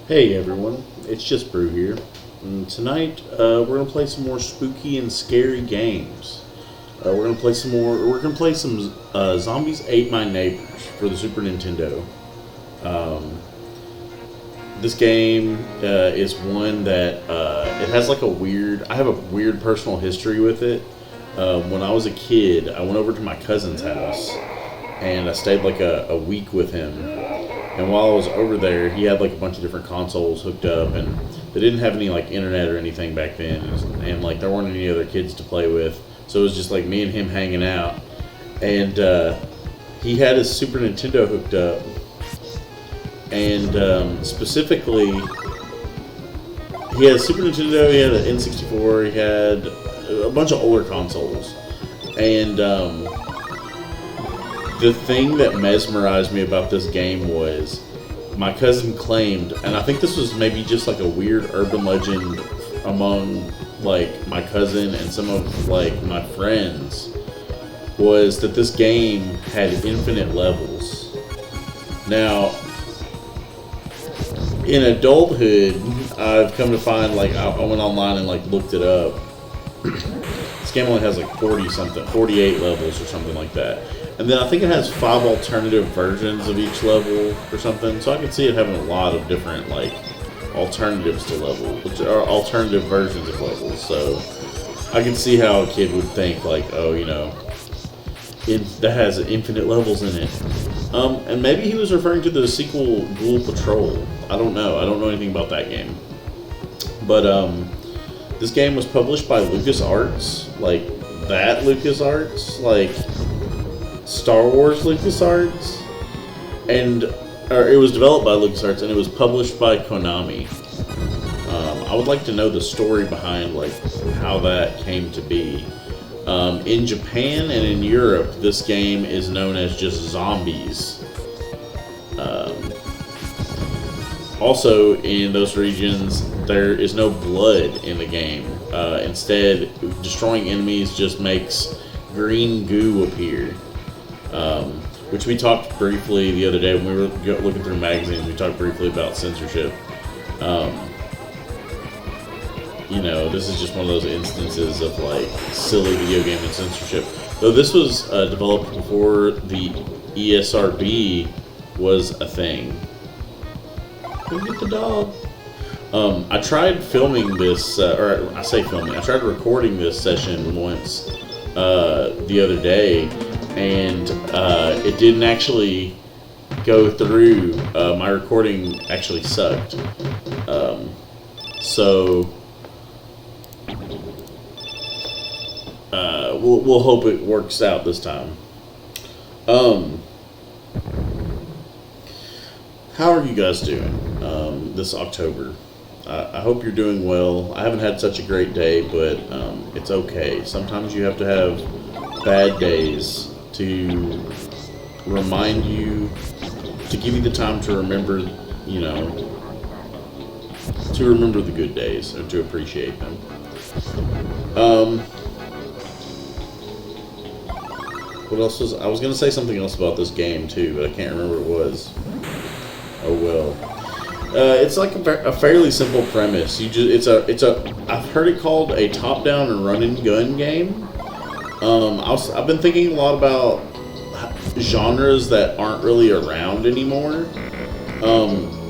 Hey everyone, it's just Brew here. And tonight we're gonna play some more spooky and scary games. We're gonna play some more. We're gonna play some Zombies Ate My Neighbors for the Super Nintendo. Um, this game is one that it has like a weird. I have a weird personal history with it. When I was a kid, I went over to my cousin's house and I stayed like a week with him. And while I was over there, he had like a bunch of different consoles hooked up, and they didn't have any like internet or anything back then, and like there weren't any other kids to play with, so it was just like me and him hanging out. And he had his Super Nintendo hooked up, and specifically, he had a Super Nintendo, he had an N64, he had a bunch of older consoles, and the thing that mesmerized me about this game was my cousin claimed, and I think this was maybe just like a weird urban legend among like my cousin and some of like my friends, was that this game had infinite levels. Now, in adulthood, I've come to find, like, I went online and like looked it up. This game only has like 40 something, 48 levels or something like that. And then I think it has 5 alternative versions of each level or something. So I can see it having a lot of different like alternatives to levels, which are alternative versions of levels. So I can see how a kid would think like, oh, that has infinite levels in it. And maybe he was referring to the sequel Ghoul Patrol. I don't know. I don't know anything about that game. But this game was published by LucasArts, like that LucasArts, like Star Wars LucasArts, or it was developed by LucasArts and it was published by Konami. I would like to know the story behind like how that came to be. In Japan and in Europe, this game is known as just Zombies. Also, in those regions, there is no blood in the game. Instead, destroying enemies just makes green goo appear. Which we talked briefly the other day when we were looking through magazines. We talked briefly about censorship. This is just one of those instances of like silly video game and censorship. Though this was developed before the ESRB was a thing. Go get the dog. I tried filming this, or I say filming. I tried recording this session once the other day. And it didn't actually go through. My recording actually sucked. So we'll hope it works out this time. How are you guys doing this October? I hope you're doing well. I haven't had such a great day, but it's okay. Sometimes you have to have bad days to remind you, to give you the time to remember, to remember the good days and to appreciate them. What else was I was going to say something else about this game too, but I can't remember what it was. Oh well. It's like a fairly simple premise. I've heard it called a top-down and run-and-gun game. I've been thinking a lot about genres that aren't really around anymore.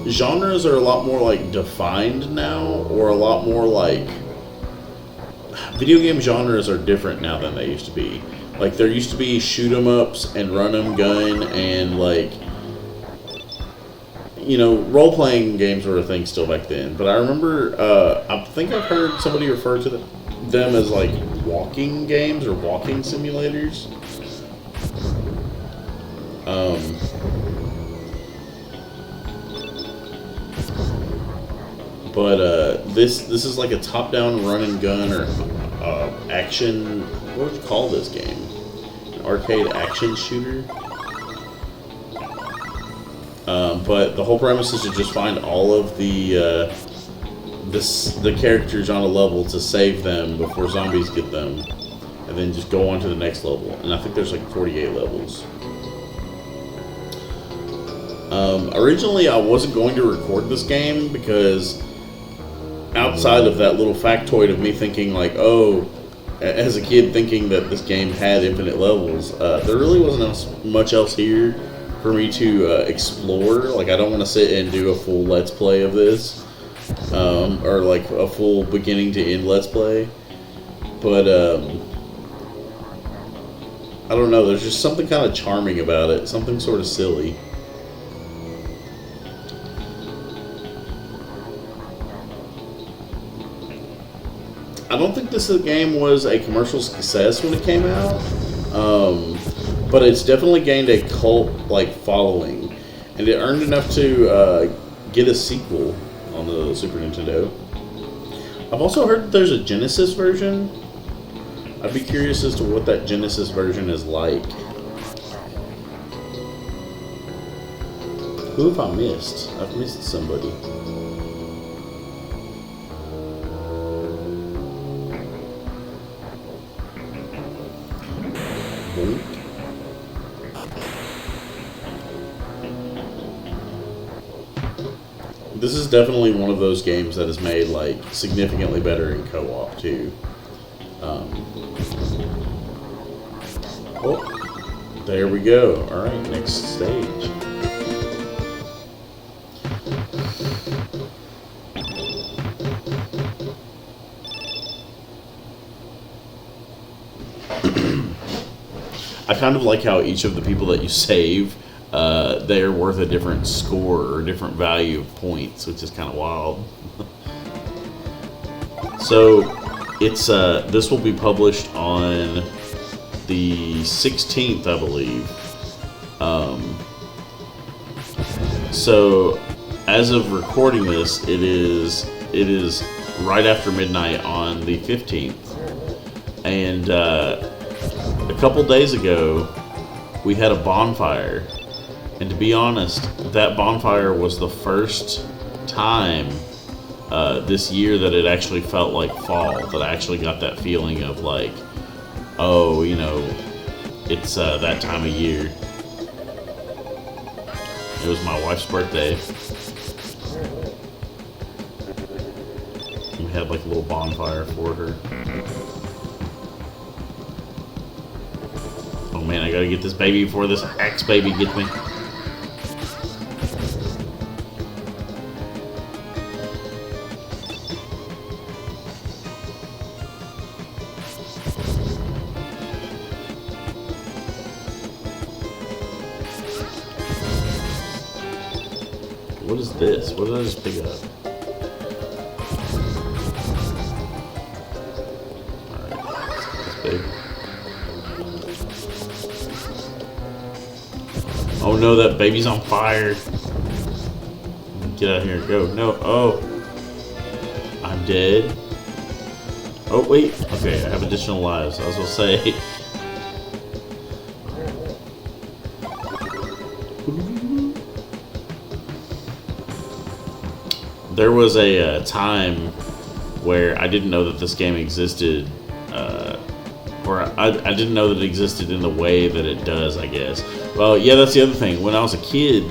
Genres are a lot more like defined now, or a lot more like video game genres are different now than they used to be. Like there used to be shoot 'em ups and run 'em gun and like role playing games were a thing still back then. But I remember I think I've heard somebody refer to them as like walking games or walking simulators. But this is like a top-down run and gun or action. What would you call this game? An arcade action shooter. But the whole premise is to just find all of the characters on a level to save them before zombies get them, and then just go on to the next level. And I think there's like 48 levels. Originally, I wasn't going to record this game because outside of that little factoid of me thinking like, oh, as a kid thinking that this game had infinite levels, there really wasn't much else here for me to explore. Like, I don't want to sit and do a full Let's Play of this, or like a full beginning to end Let's Play. But I don't know. There's just something kind of charming about it. Something sort of silly. I don't think this game was a commercial success when it came out, but it's definitely gained a cult like following, and it earned enough to get a sequel on the Super Nintendo. I've also heard that there's a Genesis version. I'd be curious as to what that Genesis version is like. Who have I missed? I've missed somebody. This is definitely one of those games that is made like significantly better in co-op too. Oh, there we go. All right, next stage. I kind of like how each of the people that you save, they're worth a different score or different value of points, which is kind of wild. So, it's this will be published on the 16th, I believe. So, as of recording this, it is right after midnight on the 15th, and a couple days ago, we had a bonfire, and to be honest, that bonfire was the first time this year that it actually felt like fall, that I actually got that feeling of like, oh, you know, it's that time of year. It was my wife's birthday. We had like a little bonfire for her. Oh man, I gotta get this baby before this axe baby gets me. What is this? What did I just pick up? Alright, that's big. Oh no, that baby's on fire. Get out of here. Go. No. Oh. I'm dead. Oh, wait. Okay, I have additional lives. I was going to say. There was a time where I didn't know that this game existed, or I didn't know that it existed in the way that it does, I guess. Well, yeah, that's the other thing. When I was a kid,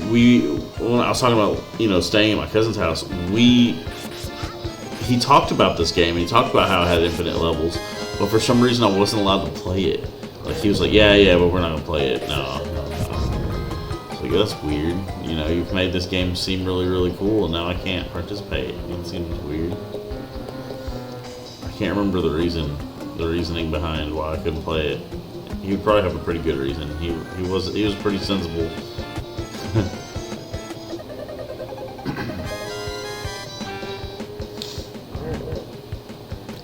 when I was talking about, you know, staying at my cousin's house, he talked about this game, and he talked about how it had infinite levels, but for some reason I wasn't allowed to play it. Like, he was like, yeah, but we're not going to play it. No. Like, that's weird. You know, you've made this game seem really, really cool, and now I can't participate. It seems weird. I can't remember the reasoning behind why I couldn't play it. He would probably have a pretty good reason. He was pretty sensible.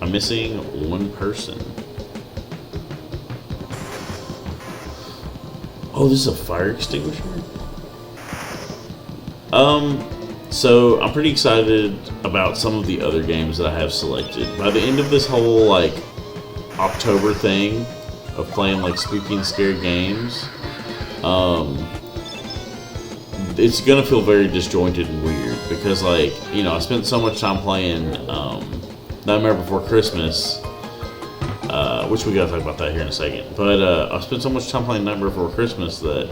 I'm missing one person. Oh, this is a fire extinguisher? So I'm pretty excited about some of the other games that I have selected. By the end of this whole, like, October thing of playing, like, spooky and scary games, it's gonna feel very disjointed and weird because, like, you know, I spent so much time playing, Nightmare Before Christmas, which we gotta talk about that here in a second. But I spent so much time playing Nightmare Before Christmas that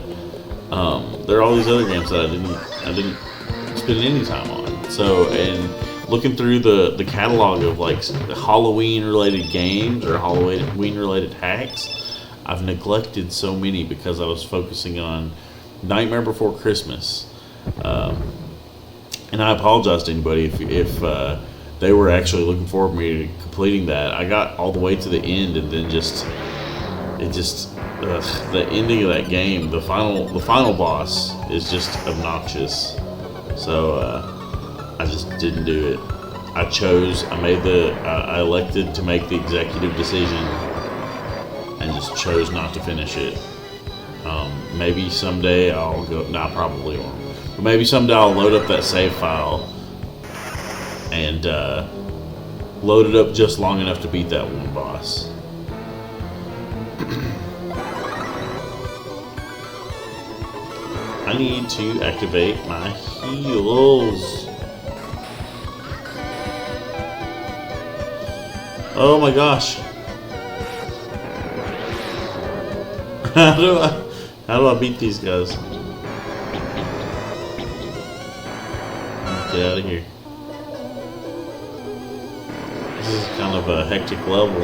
There are all these other games that I didn't spend any time on. So, and looking through the catalog of like Halloween related games or Halloween related hacks, I've neglected so many because I was focusing on Nightmare Before Christmas. And I apologize to anybody if they were actually looking forward to me completing that. I got all the way to the end and then the ending of that game, the final boss is just obnoxious. So I just didn't do it. I elected to make the executive decision and just chose not to finish it. Maybe someday I'll go, nah, probably won't. But maybe someday I'll load up that save file and load it up just long enough to beat that one boss. I need to activate my heals. Oh my gosh. How do I beat these guys? Get out of here. This is kind of a hectic level.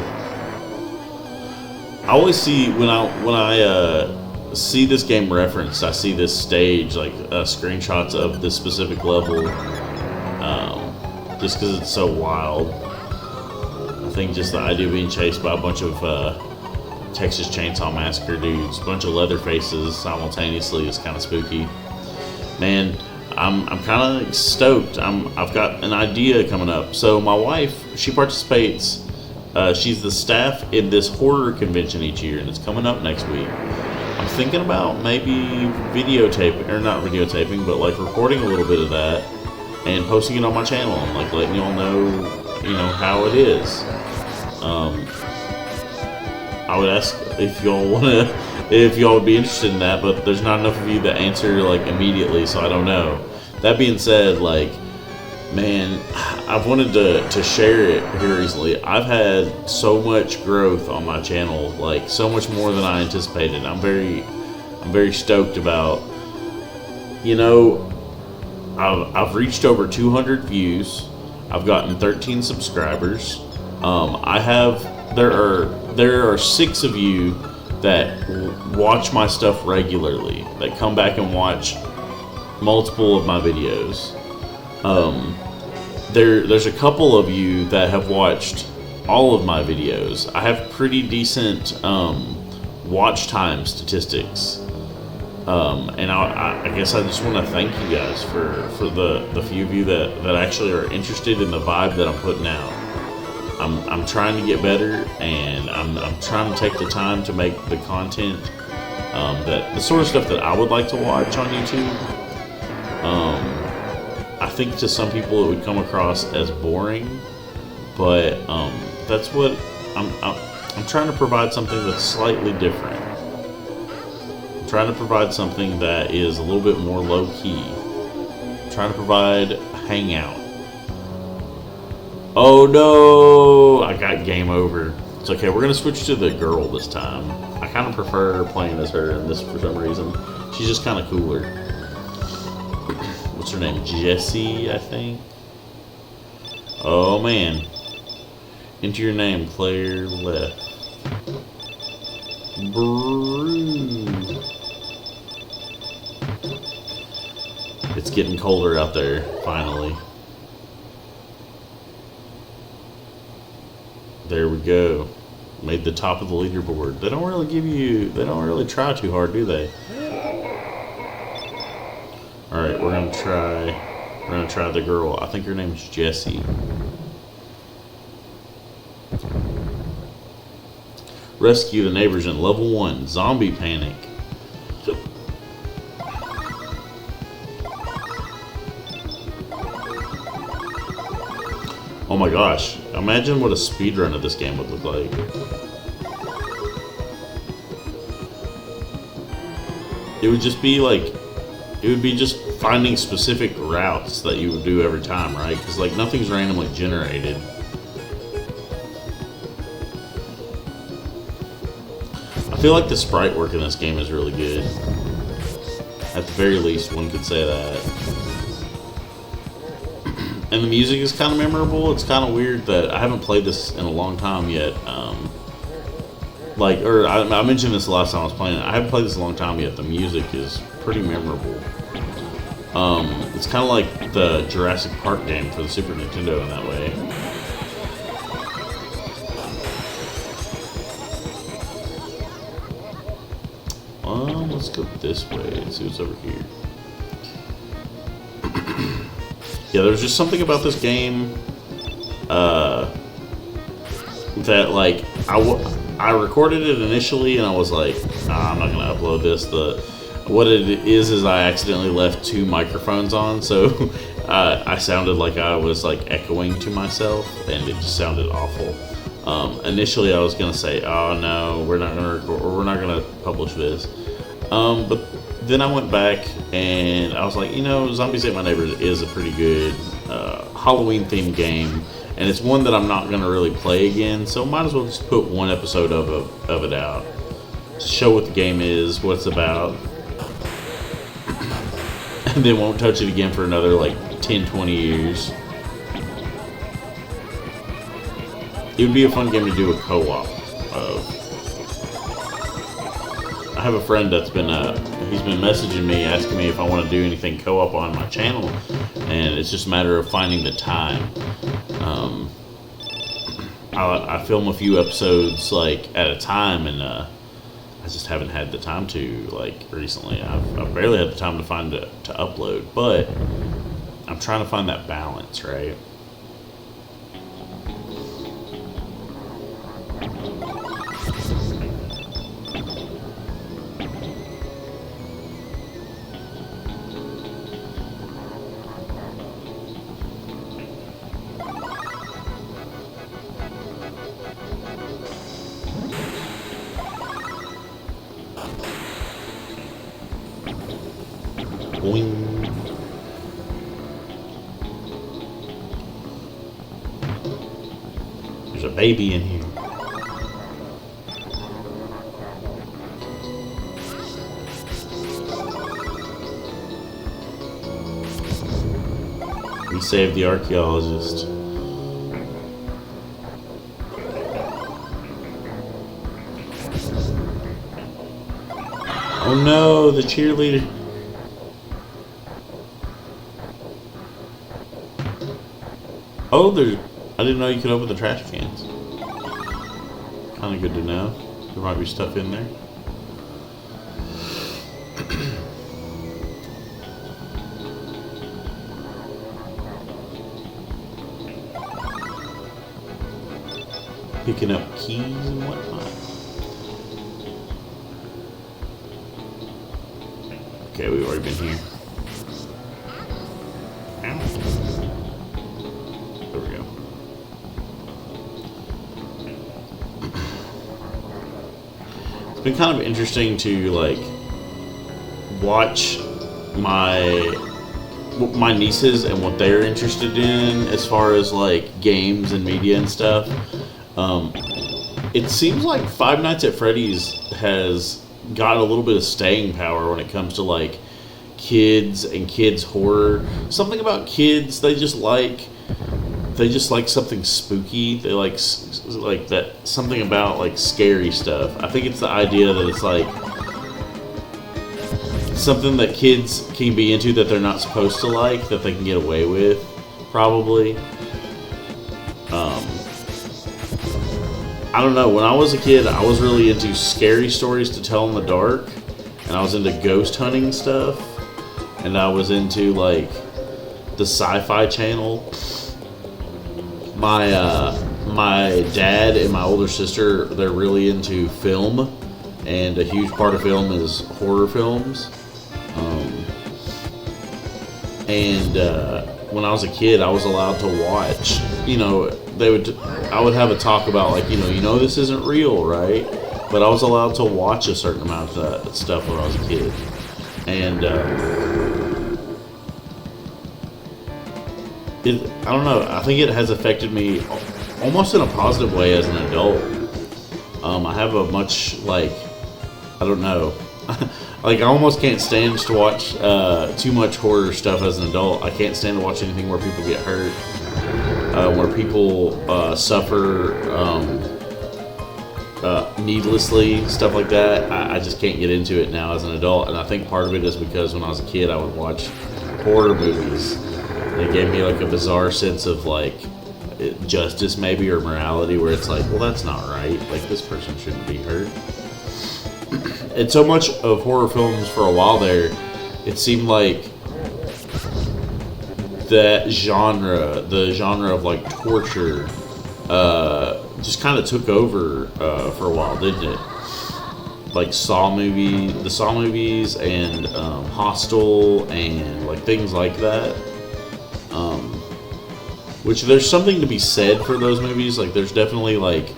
I always see when I see this game referenced, I see this stage, like screenshots of this specific level, just because it's so wild. I think just the idea of being chased by a bunch of Texas Chainsaw Massacre dudes, a bunch of leather faces simultaneously is kind of spooky. Man, I'm kind of stoked. I've got an idea coming up. So my wife, she participates. She's the staff in this horror convention each year, and it's coming up next week. I'm thinking about maybe videotaping, or not videotaping, but like recording a little bit of that and posting it on my channel and like letting y'all know, how it is. I would ask if y'all would be interested in that, but there's not enough of you that answer like immediately, so I don't know. That being said, like, man, I've wanted to share it here recently. I've had so much growth on my channel, like so much more than I anticipated. I'm very stoked about, I've reached over 200 views. I've gotten 13 subscribers. There are 6 of you that watch my stuff regularly, that come back and watch multiple of my videos. There's a couple of you that have watched all of my videos. I have pretty decent watch time statistics. And I guess I just want to thank you guys for the few of you that actually are interested in the vibe that I'm putting out. I'm trying to get better, and I'm trying to take the time to make the content, that the sort of stuff that I would like to watch on YouTube. I think to some people it would come across as boring, but that's what I'm trying to provide something that's slightly different. I'm trying to provide something that is a little bit more low key. I'm trying to provide a hangout. Oh no! I got game over. It's okay, we're gonna switch to the girl this time. I kind of prefer playing as her in this for some reason. She's just kind of cooler. What's her name? Jessie, I think. Oh man. Enter your name, Claire left. Brew. It's getting colder out there, finally. There we go. Made the top of the leaderboard. They don't really try too hard, do they? Alright, we're gonna try the girl. I think her name's Jessie. Rescue the neighbors in level 1, zombie panic. Oh my gosh, imagine what a speedrun of this game would look like. It would just be like, just finding specific routes that you would do every time, right? Because like nothing's randomly generated. I feel like the sprite work in this game is really good. At the very least, one could say that. And the music is kind of memorable. It's kind of weird that I haven't played this in a long time yet. I mentioned this the last time I was playing it. I haven't played this in a long time yet. The music is pretty memorable. It's kind of like the Jurassic Park game for the Super Nintendo in that way. Let's go this way and see what's over here. Yeah, there's just something about this game that, like, I recorded it initially and I was like, I'm not gonna upload this. What it is I accidentally left 2 microphones on, so I sounded like I was like echoing to myself, and it just sounded awful. Initially, I was gonna say, "Oh no, we're not gonna record, or we're not gonna publish this." But then I went back and I was like, Zombies Ate My Neighbors is a pretty good Halloween themed game, and it's one that I'm not gonna really play again. So might as well just put one episode of it out, show what the game is, what it's about. And then won't touch it again for another like 10-20 years. It would be a fun game to do a co-op of. I have a friend that's been he's been messaging me asking me if I want to do anything co-op on my channel, and it's just a matter of finding the time. I film a few episodes like at a time, and I just haven't had the time to, like, recently. I've barely had the time to find to upload, but I'm trying to find that balance, right? Boing. There's a baby in here. We saved the archaeologist. Oh no, the cheerleader. Oh, I didn't know you could open the trash cans. Kind of good to know. There might be stuff in there. Picking up keys and whatnot. Okay, we've already been here. It's been kind of interesting to, like, watch my nieces and what they're interested in as far as, like, games and media and stuff. It seems like Five Nights at Freddy's has got a little bit of staying power when it comes to, like, kids and kids horror. Something about kids, they just like something spooky. They like that, something about, like, scary stuff. I think it's the idea that it's like something that kids can be into that they're not supposed to like, that they can get away with, probably. I don't know. When I was a kid, I was really into scary stories to tell in the dark, and I was into ghost hunting stuff, and I was into, like, the Sci-Fi Channel. My dad and my older sister, they're really into film, and a huge part of film is horror films. When I was a kid, I was allowed to watch, I would have a talk about, like, this isn't real, right? But I was allowed to watch a certain amount of that stuff when I was a kid. And, I don't know, I think it has affected me almost in a positive way as an adult. I have a much, like, I don't know, like I almost can't stand to watch too much horror stuff as an adult. I can't stand to watch anything where people get hurt, where people suffer needlessly, stuff like that. I just can't get into it now as an adult, and I think part of it is because when I was a kid, I would watch horror movies. It gave me like a bizarre sense of like justice, maybe, or morality, where it's like, well, that's not right. Like, this person shouldn't be hurt. And so much of horror films for a while there, it seemed like that genre, the genre of like torture, just kind of took over for a while, didn't it? Like the Saw movies, and Hostel, and like things like that. Which there's something to be said for those movies. Like, there's definitely like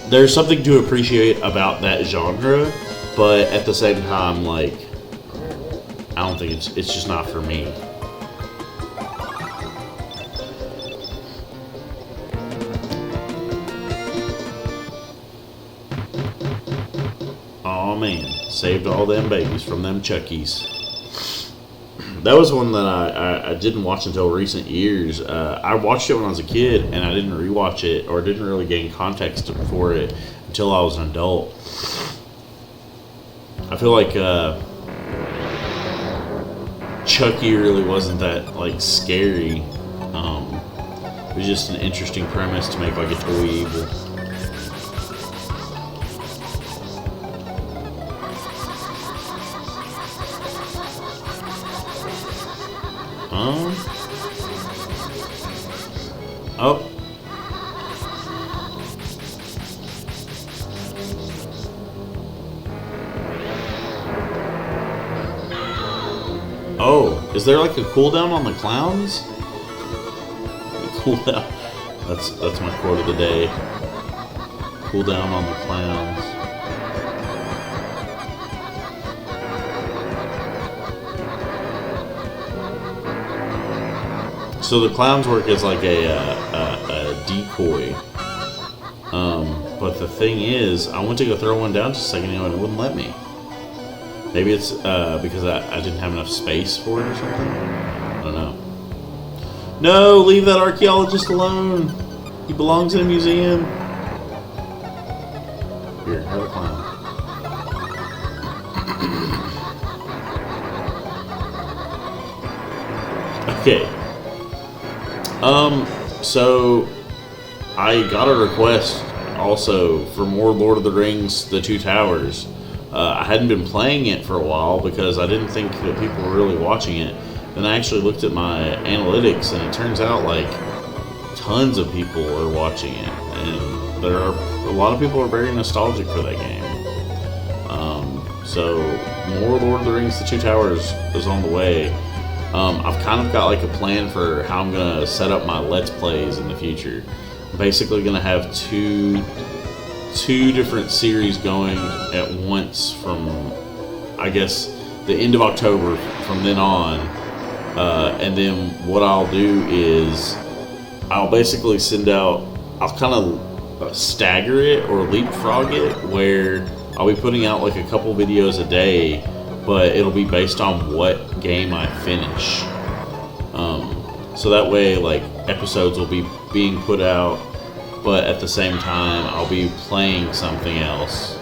there's something to appreciate about that genre, but at the same time, like, I don't think it's just not for me. Oh man, saved all them babies from them Chuckies. That was one that I didn't watch until recent years. I watched it when I was a kid, and I didn't rewatch it, or didn't really gain context for it until I was an adult. I feel like Chucky really wasn't that like scary. It was just an interesting premise to make like a toy evil. Oh. Oh, is there like a cooldown on the clowns? Cooldown. That's my quote of the day. Cooldown on the clowns. So the clowns work as like a decoy. But the thing is, I went to go throw one down just a second ago and it wouldn't let me. Maybe it's because I didn't have enough space for it or something. I don't know. No, leave that archaeologist alone. He belongs in a museum. Here, have a clown. Okay. So I got a request also for more Lord of the Rings: The Two Towers. I hadn't been playing it for a while because I didn't think that people were really watching it. Then I actually looked at my analytics, and it turns out like tons of people are watching it, and there are a lot of people are very nostalgic for that game. So more Lord of the Rings: The Two Towers is on the way. I've kind of got like a plan for how I'm gonna set up my Let's Plays in the future. I'm basically gonna have two different series going at once from, I guess, the end of October from then on. And then what I'll do is I'll basically I'll kind of stagger it or leapfrog it, where I'll be putting out like a couple videos a day, but it'll be based on what game I finish. So that way, like, episodes will be being put out, but at the same time, I'll be playing something else.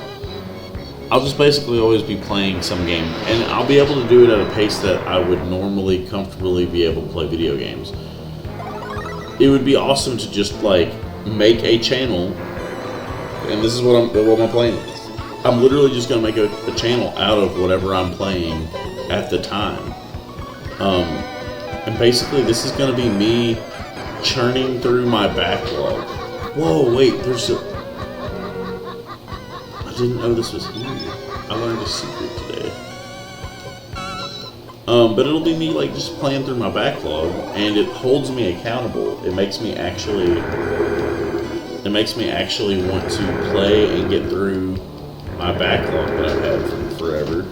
I'll just basically always be playing some game, and I'll be able to do it at a pace that I would normally comfortably be able to play video games. It would be awesome to just, like, make a channel, and this is what my plan is. I'm literally just going to make a channel out of whatever I'm playing at the time. And basically this is going to be me churning through my backlog. Whoa, wait, I didn't know this was here. I learned a secret today. But it'll be me like just playing through my backlog, and it holds me accountable. It makes me actually want to play and get through my backlog that I've had from forever.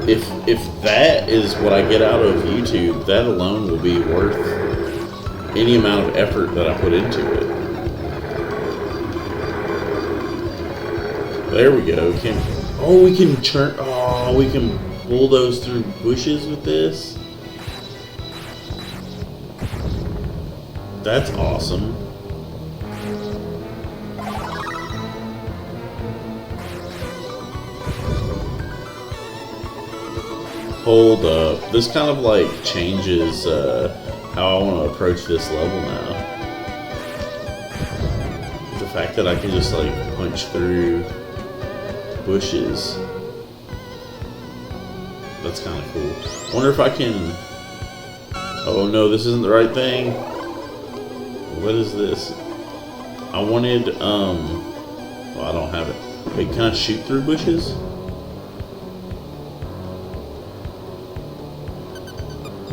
If that is what I get out of YouTube, that alone will be worth any amount of effort that I put into it. There we go. We can turn. Oh, we can bulldoze through bushes with this. That's awesome. Hold up. This kind of like changes how I want to approach this level now. The fact that I can just like punch through bushes. That's kind of cool. I wonder if I can... Oh no, this isn't the right thing. What is this? I wanted, well, I don't have it. Wait, can I shoot through bushes?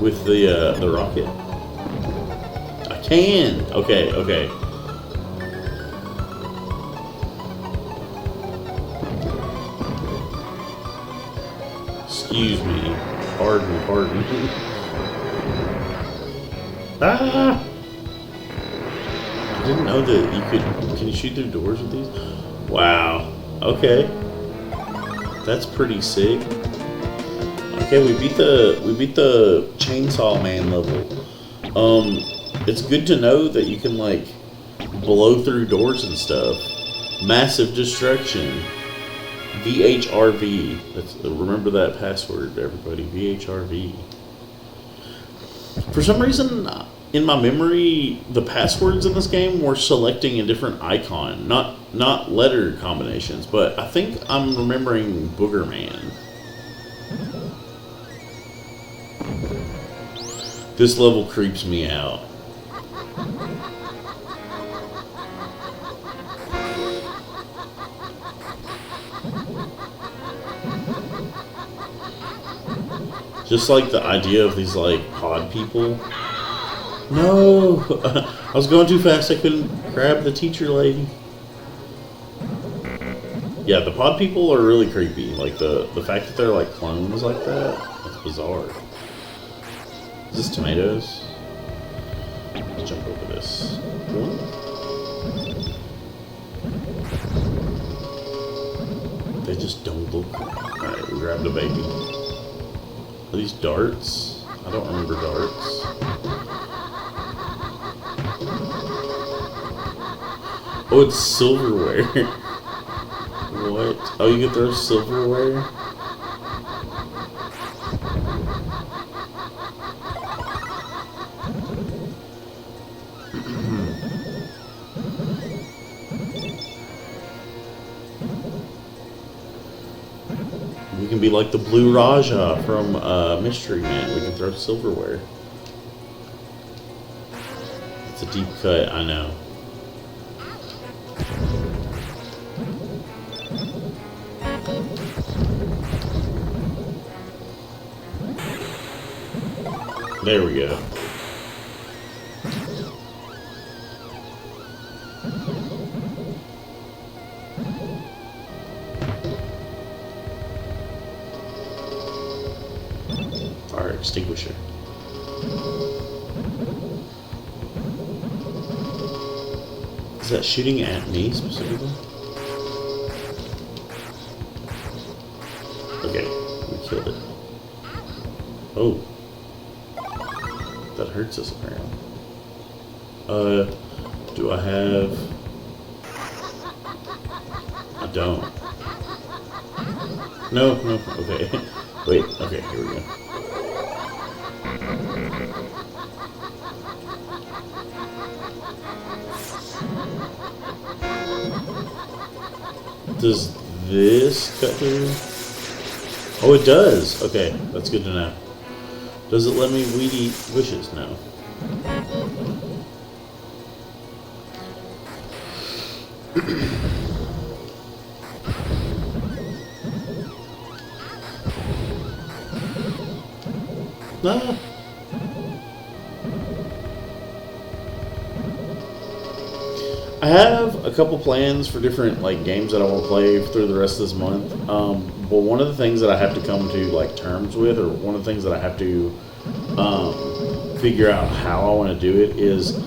With the rocket? I can! Okay, okay. Excuse me. Pardon. Ah! I didn't know that you could... Can you shoot through doors with these? Wow. Okay. That's pretty sick. Okay, we beat the Chainsaw Man level. It's good to know that you can like blow through doors and stuff. Massive destruction. VHRV. Remember that password, everybody. VHRV. For some reason, in my memory, the passwords in this game were selecting a different icon, not letter combinations. But I think I'm remembering Booger Man. This level creeps me out. Just like the idea of these like pod people. No! I was going too fast, I couldn't grab the teacher lady. Yeah, the pod people are really creepy. Like the fact that they're like clones like that, that's bizarre. Is this tomatoes? Let's jump over this. They just don't look right. Alright, we grabbed a baby. Are these darts? I don't remember darts. Oh, it's silverware. What? Oh, you can throw silverware? We can be like the Blue Raja from Mystery Man. We can throw silverware. It's a deep cut, I know. There we go. Fire extinguisher. Is that shooting at me specifically? Okay, we killed it. Oh. That hurts us apparently. Do I have... I don't. No, okay. Wait, okay, here we go. Does this cut through? Oh, it does! Okay, that's good to know. Does it let me weed eat bushes? No. Ah. I have a couple plans for different like games that I want to play through the rest of this month. But one of the things that I have to come to like terms with, or one of the things that I have to figure out how I want to do it, is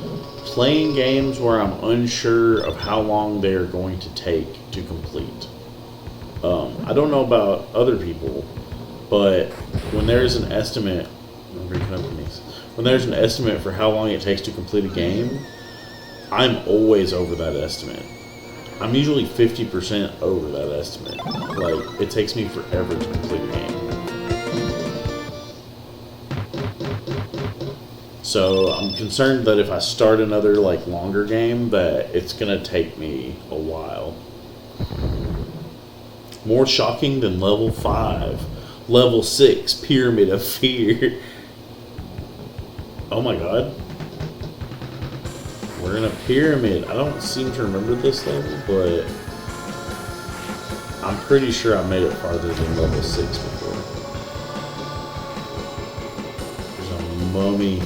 playing games where I'm unsure of how long they are going to take to complete. I don't know about other people, but when there's an estimate, when there's an estimate for how long it takes to complete a game, I'm always over that estimate. I'm usually 50% over that estimate. Like, it takes me forever to complete a game. So I'm concerned that if I start another like longer game, that it's gonna take me a while. More shocking than level 5. Level 6, Pyramid of Fear. Oh my god. We're in a pyramid. I don't seem to remember this level, but I'm pretty sure I made it farther than level 6 before. There's a mummy.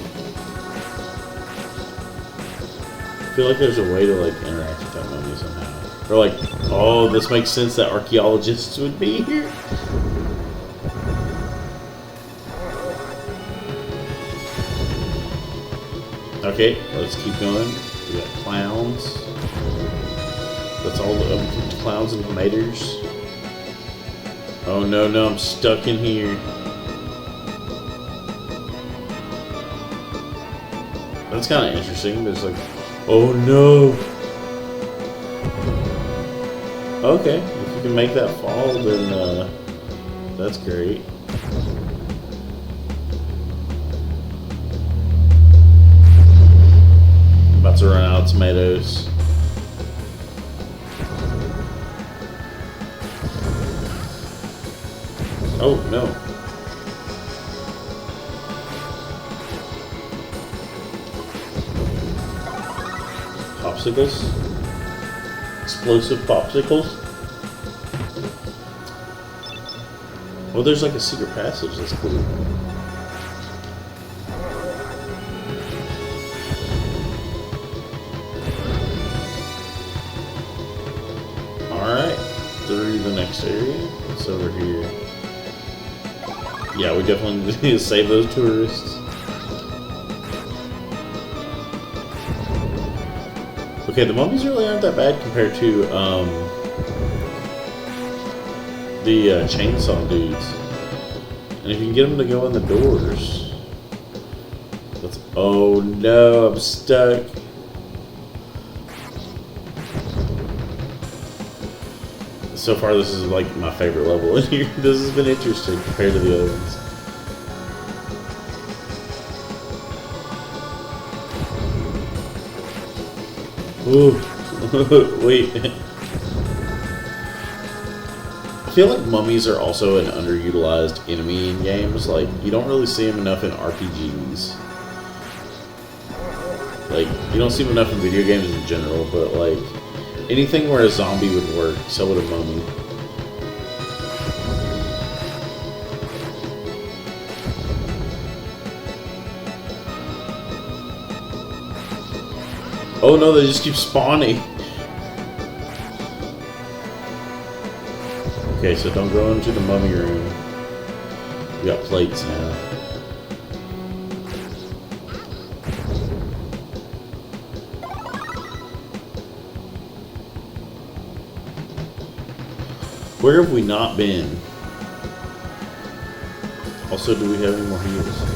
I feel like there's a way to like interact with that mummy somehow. Or like, oh, this makes sense that archaeologists would be here. Okay, let's keep going. We got clowns. That's all the clowns and tomatoes. Oh no, no, I'm stuck in here. That's kind of interesting. There's like, oh no. Okay, if you can make that fall, then that's great. About to run out of tomatoes. Oh no. Popsicles? Explosive popsicles? Oh, there's like a secret passage. That's cool. Alright, through the next area. It's over here. Yeah, we definitely need to save those tourists. Okay, the mummies really aren't that bad compared to the chainsaw dudes. And if you can get them to go in the doors. Let's, oh no, I'm stuck. So far, this is like my favorite level in here. This has been interesting compared to the other ones. Ooh, wait. I feel like mummies are also an underutilized enemy in games. Like, you don't really see them enough in RPGs. Like, you don't see them enough in video games in general, but like, anything where a zombie would work, so would a mummy. Oh no, they just keep spawning. Okay, so don't go into the mummy room. We got plates now. Where have we not been? Also, do we have any more heals?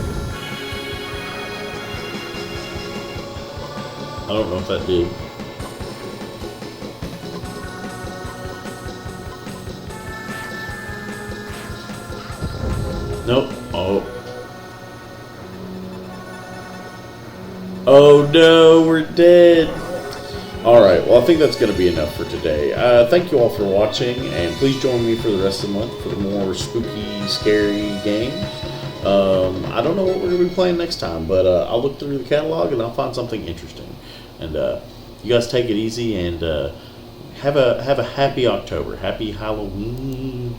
I don't know if that did. Nope. Oh. Oh no, we're dead. Alright, well I think that's going to be enough for today. Thank you all for watching, and please join me for the rest of the month for the more spooky, scary games. I don't know what we're going to be playing next time, but I'll look through the catalog and I'll find something interesting. And you guys take it easy, and have a happy October. Happy Halloween.